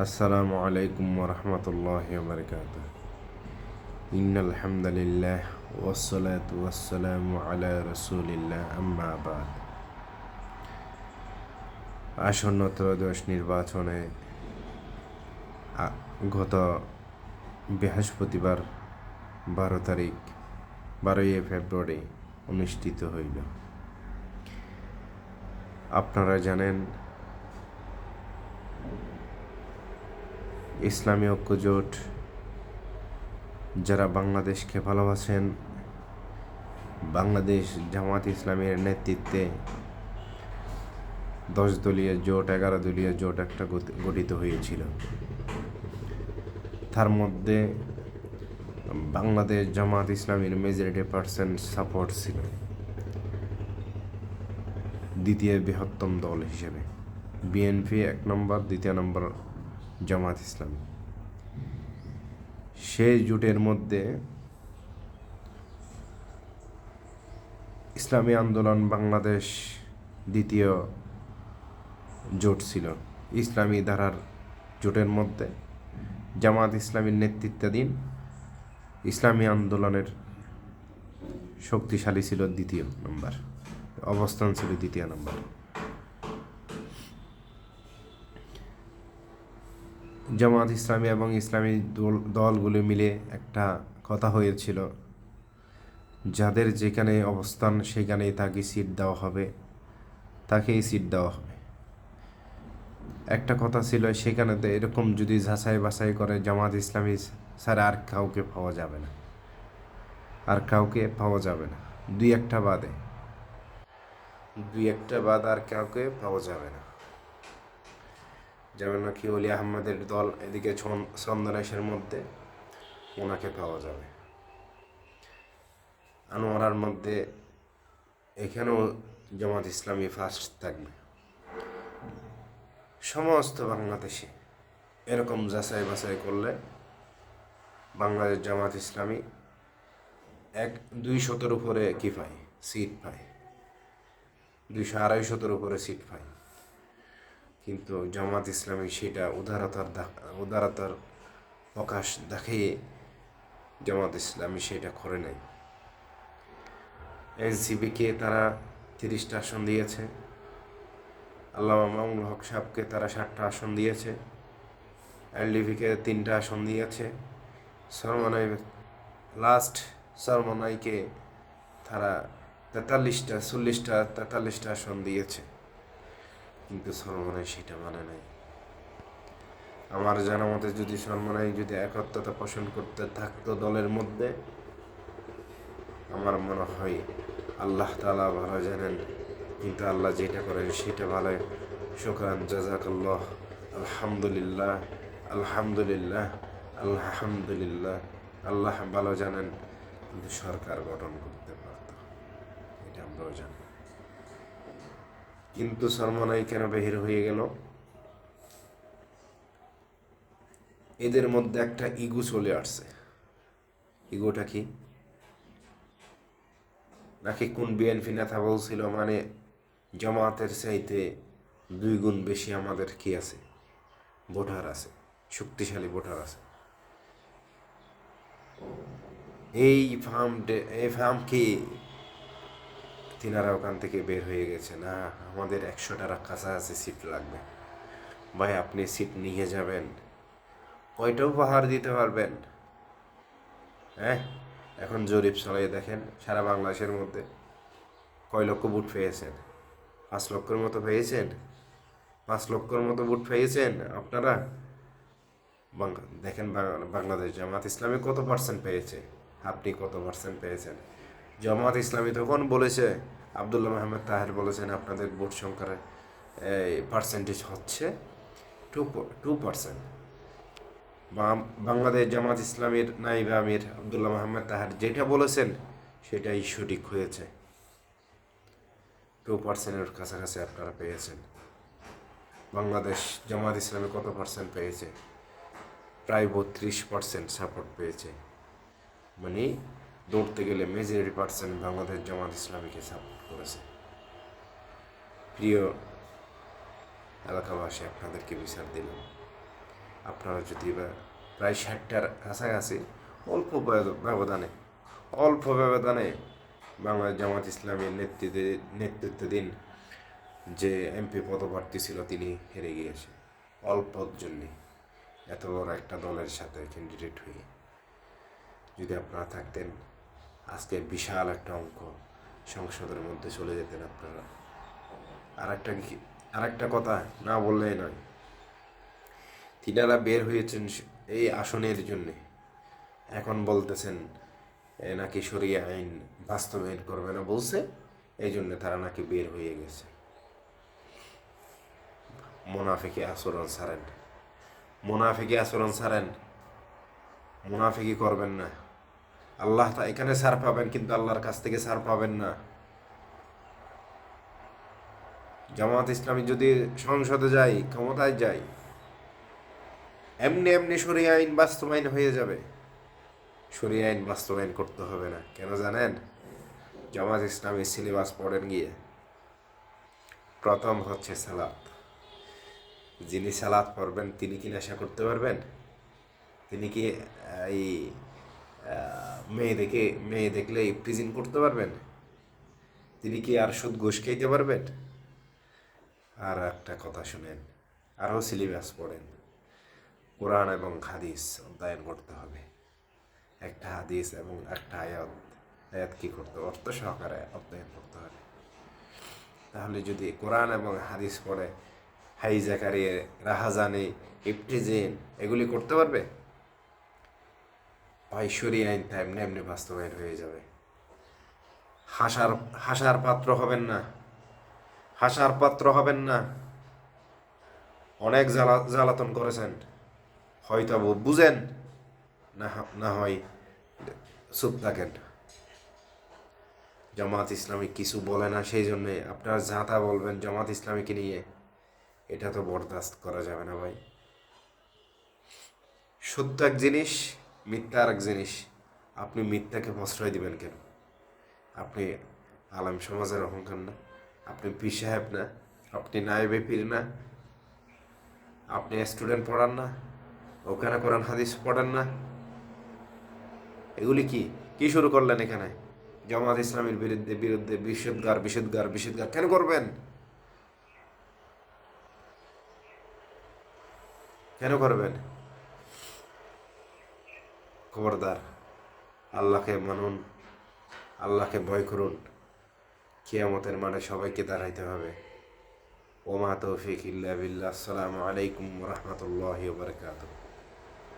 আসসালামু আলাইকুম ওরহমতুল্লাহি ওয়াবারাকাতুহু। ইন্নাল হামদালিল্লাহ ওয়াসসালাতু ওয়াসসালামু আলা রাসূলিল্লাহ আম্মা বাদ। আসন্ন ত্রয়োদশ নির্বাচনে গত বৃহস্পতিবার 12 তারিখ 12 ফেব্রুয়ারি অনুষ্ঠিত হইল। আপনারা জানেন, ইসলামী ঐক্যজোট যারা বাংলাদেশকে ভালোবাসেন, বাংলাদেশ জামাত ইসলামের নেতৃত্বে 10 দলীয় জোট 11 দলীয় জোট একটা গঠিত হয়েছিল। তার মধ্যে বাংলাদেশ জামাত ইসলামের মেজরিটি পার্সেন্ট সাপোর্ট ছিল দ্বিতীয় বৃহত্তম দল হিসেবে। বিএনপি 1 নম্বর, দ্বিতীয় নম্বর জামাত ইসলামী। সেই জোটের মধ্যে ইসলামী আন্দোলন বাংলাদেশ দ্বিতীয় জোট ছিল। ইসলামী ধারার জোটের মধ্যে জামাত ইসলামীর নেতৃত্বাধীন ইসলামী আন্দোলনের শক্তিশালী ছিল দ্বিতীয় নম্বর, অবস্থান ছিল দ্বিতীয় নম্বর। জামাত ইসলামী এবং ইসলামী দলগুলো মিলে একটা কথা হয়েছিল, যাদের যেখানে অবস্থান সেখানেই তাকে সিট দেওয়া হবে, তাকেই সিট দেওয়া হবে। একটা কথা ছিল সেখানেতে, এরকম যদি যাচাই বাছাই করে জামাত ইসলামী ছাড়া আর কাউকে পাওয়া যাবে না, আর কাউকে পাওয়া যাবে না। দুই একটা বাদ আর কাউকে পাওয়া যাবে না। যেমন নাকি অলি আহমদের দল এদিকে চন্দনেশের মধ্যে ওনাকে পাওয়া যাবে, আনোয়ারার মধ্যে এখানেও জামাত ইসলামী ফার্স্ট থাকবে। সমস্ত বাংলাদেশে এরকম যাচাই বাছাই করলে বাংলাদেশ জামাত ইসলামী 200-র উপরে কি পায়, সিট পায়, 200-250-র উপরে সিট পায়। কিন্তু জামাত ইসলামী সেটা উদারতার প্রকাশ দেখিয়ে জামাত ইসলামী সেটা করে নাই। এনসিপিকে তারা 30টা আসন দিয়েছে, আল্লামা মামুনুল হক সাহেবকে তারা 7টা আসন দিয়েছে, এলডিপিকে 3টা আসন দিয়েছে, সরমনাইকে তারা 43টা আসন দিয়েছে। কিন্তু সরমনাই সেটা মানে নাই। আমার জানা মতে যদি সরমনাই যদি একত্রতা পোষণ করতে থাকতো দলের মধ্যে, আমার মনে হয় আল্লাহ তাআলা ভালো জানেন, কিন্তু আল্লাহ যেটা করেন সেটা ভালো। শুকরান, জাযাকাল্লাহ, আলহামদুলিল্লাহ, আলহামদুলিল্লাহ, আলহামদুলিল্লাহ। আল্লাহ ভালো জানেন, কিন্তু সরকার গঠন করতে পারত, এটা আমরাও জানি। কিন্তু সরমনাই কেন বের হয়ে গেল? এদের মধ্যে একটা ইগো চলে আসছে। ইগোটা কি? নাকি কোন বিএনপি নেতা বলছিল, মানে জামাতের চাইতে 2 গুণ বেশি আমাদের কি আছে, ভোটার আছে, শক্তিশালী ভোটার আছে। এই ফার্ম কি তিনারা ওখান থেকে বের হয়ে গেছে, না আমাদের 100টার কাছাকাছি সিট লাগবে। ভাই, আপনি সিট নিয়ে যাবেন, কয়টা উপহার দিতে পারবেন? হ্যাঁ, এখন জরিপ চালিয়ে দেখেন সারা বাংলাদেশের মধ্যে কয় লক্ষ ভোট পেয়েছেন? 5 লক্ষের মতো পেয়েছেন? 5 লক্ষের মতো ভোট পেয়েছেন আপনারা? দেখেন বাংলাদেশ জামাত ইসলামী কত পার্সেন্ট পেয়েছে, আপনি কত পার্সেন্ট পেয়েছেন? জামাত ইসলামী তখন বলেছে, আব্দুল্লাহ মাহমুদ তাহের বলেছেন, আপনাদের ভোট সংখ্যার পার্সেন্টেজ হচ্ছে 2%। বাংলাদেশ জামাত ইসলামীর নায়েবে আমির আব্দুল্লাহ মাহমুদ তাহের যেটা বলেছেন সেটাই সঠিক হয়েছে। 2%-এর কাছাকাছি আপনারা পেয়েছেন। বাংলাদেশ জামাত ইসলামী কত পার্সেন্ট পেয়েছে? প্রায় 32% সাপোর্ট পেয়েছে। মানে দৌড়তে গেলে majority percent Bangladesh Jamaat ইসলামীকে support করেছে। প্রিয় এলাকাবাসী, আপনাদেরকে বিচার দিলাম। আপনারা যদি প্রায় 60টার কাছাকাছি ব্যবধানে অল্প ব্যবধানে বাংলাদেশ জামাত ইসলামের নেতৃত্বাধীন যে এমপি পদপ্রার্থী ছিল তিনি হেরে গিয়েছে অল্পর জন্যে। এত বড় একটা দলের সাথে ক্যান্ডিডেট হয়ে যদি আপনারা থাকতেন, আজকে বিশাল একটা অঙ্ক সংসদের মধ্যে চলে যেতেন আপনারা। আর একটা কথা না বললেই নয়, তিনারা বের হয়েছেন এই আসনের জন্যে, এখন বলতেছেন নাকি শরিয়া আইন বাস্তবায়ন করবে না বলছে, এই জন্য তারা নাকি বের হয়ে গেছে। মুনাফিকি আচরণ ছাড়েন, মুনাফিকি করবেন না। আল্লাহ এখানে ছাড় পাবেন, কিন্তু আল্লাহর কাছ থেকে ছাড় পাবেন না। জামাত ইসলামী যদি সংসদে যায়, ক্ষমতায় যায়, এমনি এমনি শরিয়া আইন বাস্তবায়ন হয়ে যাবে। শরিয়া আইন বাস্তবায়ন করতে হবে না। কেন জানেন? জামাত ইসলামী সিলেবাস পড়েন গিয়ে, প্রথম হচ্ছে সালাত। যিনি সালাত পড়বেন তিনি কি নেশা করতে পারবেন? তিনি কি এই মেয়ে দেখলে প্রিজিন করতে পারবেন? তিনি কি আর সুদ ঘুষ খাইতে পারবেন? আর একটা কথা শুনেন, আরও সিলেবাস পড়েন। কোরআন এবং হাদিস অধ্যয়ন করতে হবে। একটা হাদিস এবং একটা আয়াত কি করতে, অর্থ সহকারে অধ্যয়ন করতে হবে। তাহলে যদি কোরআন এবং হাদিস পড়ে হাইজাকারি, রাহাজানি, ইফটিজিন এগুলি করতে পারবে, ভাই শরিয়া আইন এমনি এমনি বাস্তবায়ন হয়ে যাবে। হাসার পাত্র হবেন না, হাসার পাত্র হবেন না। অনেক জ্বালাতন করেছেন, হয়তো বুঝেন না হয় চুপ থাকেন। জামাত ইসলামী কিছু বলে না, সেই জন্যে আপনারা যা তা বলবেন জামাত ইসলামীকে নিয়ে, এটা তো বরদাস্ত করা যাবে না ভাই। সত্য এক জিনিস, মিথ্যা আর এক জিনিস। আপনি মিথ্যাকে প্রশ্রয় দিবেন কেন? আপনি আলেম সমাজের অহংকার না, আপনি পীর সাহেব না, আপনি নায়েবে পীর না, আপনি স্টুডেন্ট পড়ান না, ওখানে কোরআন হাদিস পড়েন না। এগুলি কি শুরু করলেন এখানে? জামাত ইসলামের বিরুদ্ধে বিষোদ্গার কেন করবেন? কেন করবেন? খবরদার, আল্লাহকে মানুন, আল্লাহকে ভয় করুন। কিয়ামতের মাঠে সবাইকে দাঁড়াইতে হবে। ওমা তৌফিক ইল্লা বিল্লাহ। আসসালামু আলাইকুম ওয়া রাহমাতুল্লাহি ওয়া বারাকাতুহু।